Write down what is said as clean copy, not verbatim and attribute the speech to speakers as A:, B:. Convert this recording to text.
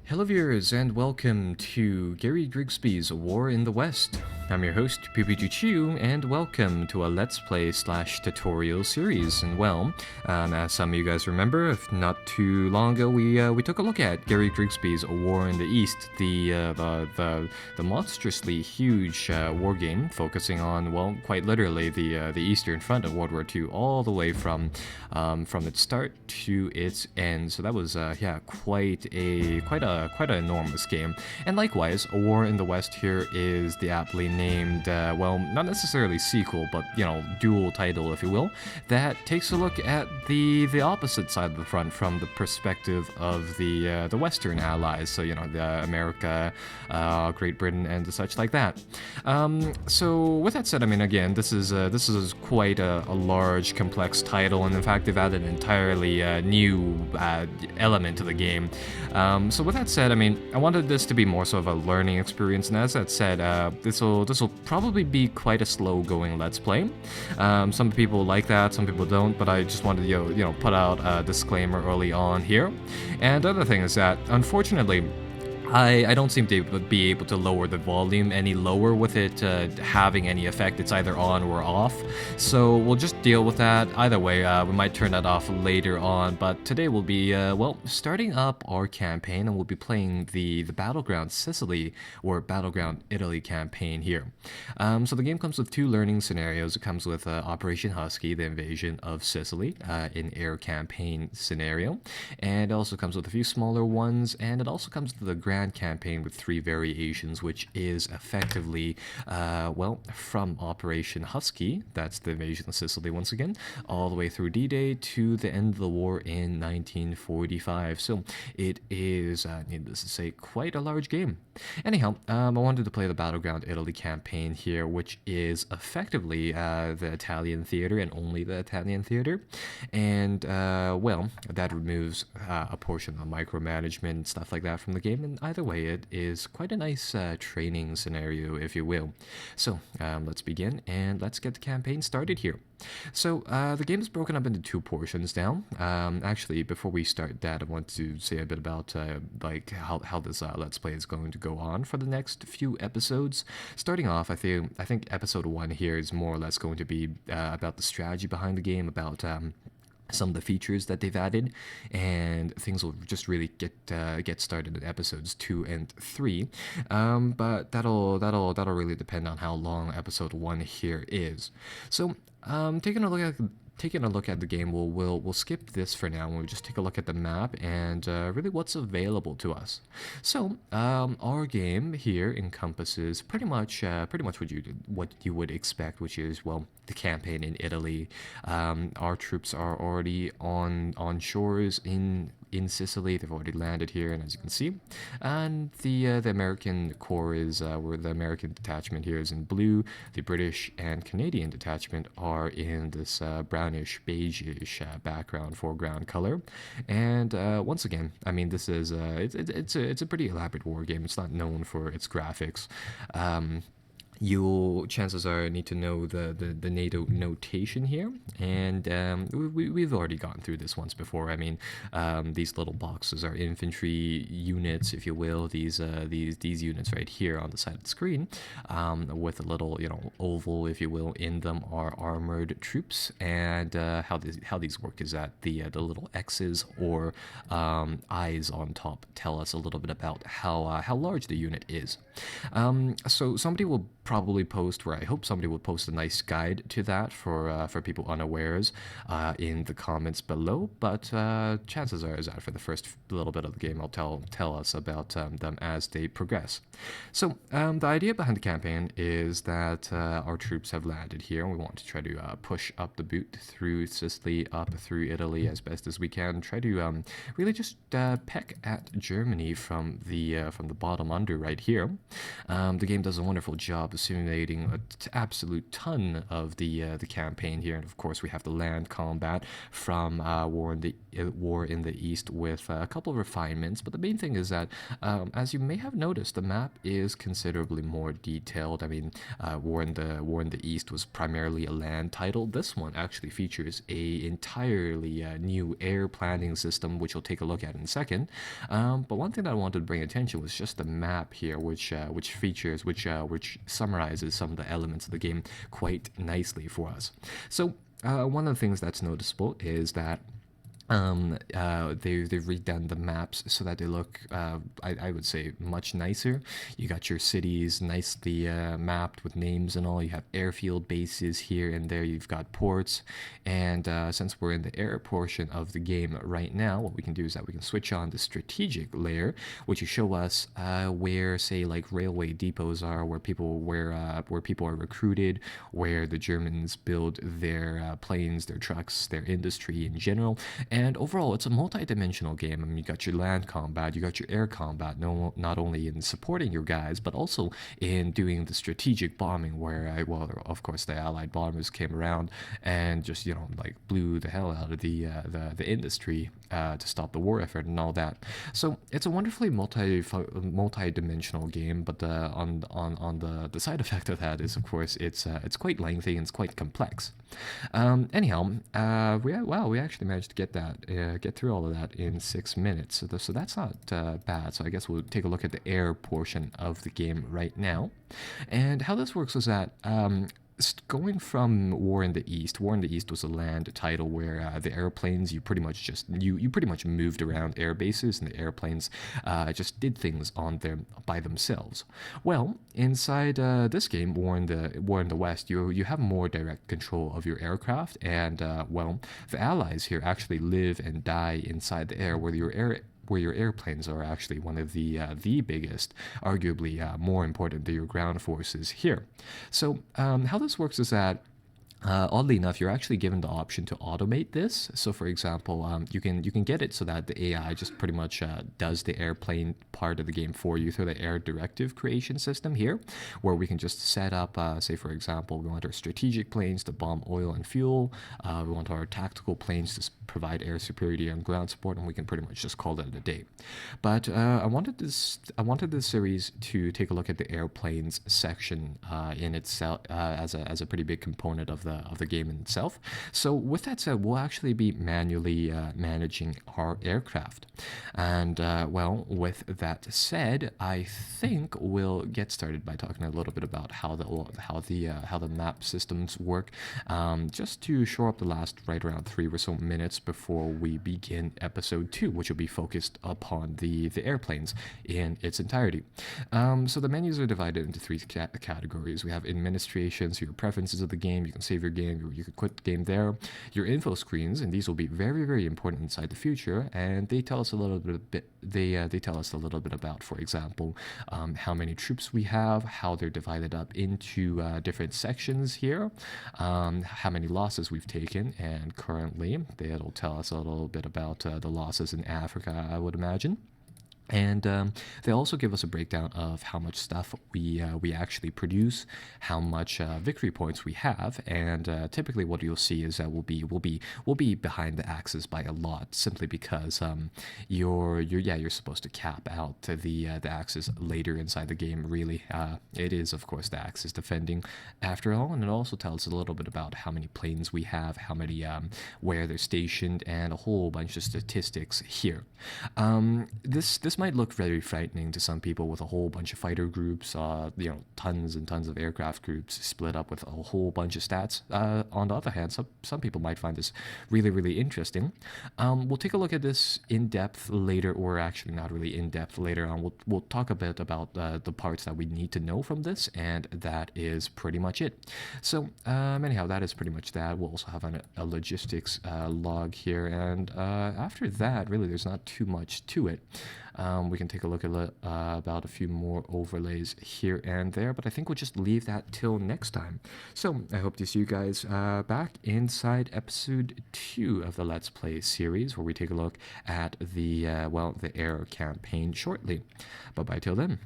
A: Hello viewers and welcome to Gary Grigsby's War in the West. I'm your host, PPG Chu, and welcome to a Let's Play / tutorial series. And well, as some of you guys remember, if not too long ago, we took a look at Gary Grigsby's War in the East, the monstrously huge war game focusing on, well, quite literally the Eastern Front of World War II, all the way from its start to its end. So that was quite an enormous game. And likewise, A War in the West here is the aptly named, well, not necessarily sequel, but, dual title, if you will, that takes a look at the opposite side of the front from the perspective of the Western allies, so, the America, Great Britain, and such like that. So with that said, I mean, again, this is quite a large, complex title, and in fact, they've added an entirely new element to the game. So with that said, I mean, I wanted this to be more so of a learning experience, and as that said, this will probably be quite a slow-going Let's Play. Some people like that, some people don't, but I just wanted to put out a disclaimer early on here. And the other thing is that, unfortunately, I don't seem to be able to lower the volume any lower with it having any effect. It's either on or off. So we'll just deal with that. Either way, we might turn that off later on. But today we'll be, starting up our campaign, and we'll be playing the Battleground Sicily or Battleground Italy campaign here. So the game comes with two learning scenarios. It comes with Operation Husky, the invasion of Sicily, in air campaign scenario. And it also comes with a few smaller ones, and it also comes with the Grand campaign with 3 variations, which is effectively, from Operation Husky, that's the invasion of Sicily once again, all the way through D-Day to the end of the war in 1945. So it is, needless to say, quite a large game. Anyhow, I wanted to play the Battleground Italy campaign here, which is effectively the Italian theater and only the Italian theater. And, that removes a portion of micromanagement and stuff like that from the game. And either way, it is quite a nice training scenario, if you will. So let's begin and let's get the campaign started here. So the game is broken up into 2 portions now. Actually, before we start that, I want to say a bit about how this Let's Play is going to go on for the next few episodes. Starting off, I think episode 1 here is more or less going to be about the strategy behind the game, about some of the features that they've added, and things will just really get started in episodes 2 and 3. But that'll really depend on how long episode 1 here is. So taking a look at the game, we'll skip this for now, and we'll just take a look at the map and really what's available to us. So our game here encompasses pretty much what you would expect, which is, well, the campaign in Italy. Our troops are already on shores in Sicily. They've already landed here, and as you can see, and the American Corps is where the American detachment here is in blue. The British and Canadian detachment are in this brownish beigeish background foreground color. And once again, I mean, this is it's a pretty elaborate war game. It's not known for its graphics. You'll, chances are, need to know the NATO notation here, and we've already gone through this once before. I mean, these little boxes are infantry units, if you will. These units right here on the side of the screen, with a little oval, if you will, in them are armored troops. And how these work is that the little X's or eyes on top tell us a little bit about how large the unit is. So somebody will probably post, or I hope somebody will post a nice guide to that for people unawares in the comments below. But chances are is that for the first little bit of the game, I'll tell us about them as they progress. So the idea behind the campaign is that our troops have landed here, and we want to try to push up the boot through Sicily, up through Italy as best as we can. Try to really just peck at Germany from the bottom under right here. The game does a wonderful job simulating absolute ton of the campaign here, and of course we have the land combat from War in the East with a couple of refinements. But the main thing is that, as you may have noticed, the map is considerably more detailed. I mean, War in the East was primarily a land title. This one actually features a entirely new air planning system, which we'll take a look at in a second. But one thing that I wanted to bring attention was just the map here, which summarizes some of the elements of the game quite nicely for us. So one of the things that's noticeable is that they've redone the maps so that they look, I would say, much nicer. You got your cities nicely mapped with names and all. You have airfield bases here and there. You've got ports. And since we're in the air portion of the game right now, what we can do is that we can switch on the strategic layer, which will show us where, say, like railway depots are, where people are recruited, where the Germans build their planes, their trucks, their industry in general. And overall, it's a multi-dimensional game. I mean, you got your land combat, you got your air combat, not only in supporting your guys, but also in doing the strategic bombing, where, well, of course, the Allied bombers came around and just, like blew the hell out of the industry to stop the war effort and all that. So it's a wonderfully multi-dimensional game, but on the side effect of that is, of course, it's quite lengthy and it's quite complex. Anyhow, we actually managed to get through all of that in 6 minutes. So that's not bad. So I guess we'll take a look at the air portion of the game right now. And how this works is that going from War in the East was a land title where the airplanes, you pretty much moved around air bases, and the airplanes just did things on them by themselves. Well, inside this game, War in the West, you have more direct control of your aircraft, and well, the Allies here actually live and die inside the air, where your airplanes are actually one of the biggest, arguably more important than your ground forces here. So how this works is that, oddly enough, you're actually given the option to automate this. So, for example, you can get it so that the AI just pretty much does the airplane part of the game for you through the air directive creation system here, where we can just set up, say, for example, we want our strategic planes to bomb oil and fuel. We want our tactical planes to provide air superiority and ground support, and we can pretty much just call it a day. But I wanted this series to take a look at the airplanes section in itself as a pretty big component of the game itself. So with that said, we'll actually be manually managing our aircraft. And well, with that said, I think we'll get started by talking a little bit about how the map systems work, just to shore up the last right around 3 or so minutes before we begin episode 2, which will be focused upon the airplanes in its entirety. So the menus are divided into 3 categories. We have administration, so your preferences of the game. You can save your game, you could quit the game there. Your info screens, and these will be very, very important inside the future, and they tell us a little bit. They tell us a little bit about, for example, how many troops we have, how they're divided up into different sections here, how many losses we've taken, and currently it'll tell us a little bit about the losses in Africa, I would imagine. And they also give us a breakdown of how much stuff we actually produce, how much victory points we have, and typically what you'll see is that we'll be behind the axis by a lot, simply because you're supposed to cap out the axis later inside the game. Really, it is of course the axis defending after all, and it also tells us a little bit about how many planes we have, how many where they're stationed, and a whole bunch of statistics here. This might look very frightening to some people, with a whole bunch of fighter groups, tons and tons of aircraft groups split up with a whole bunch of stats. On the other hand, some people might find this really, really interesting. We'll take a look at this in depth later, or actually not really in depth later on. We'll talk a bit about the parts that we need to know from this, and that is pretty much it. So anyhow, that is pretty much that. We'll also have a logistics log here, and after that, really, there's not too much to it. We can take a look at about a few more overlays here and there, but I think we'll just leave that till next time. So I hope to see you guys back inside episode 2 of the Let's Play series, where we take a look at the air campaign shortly. Bye-bye till then.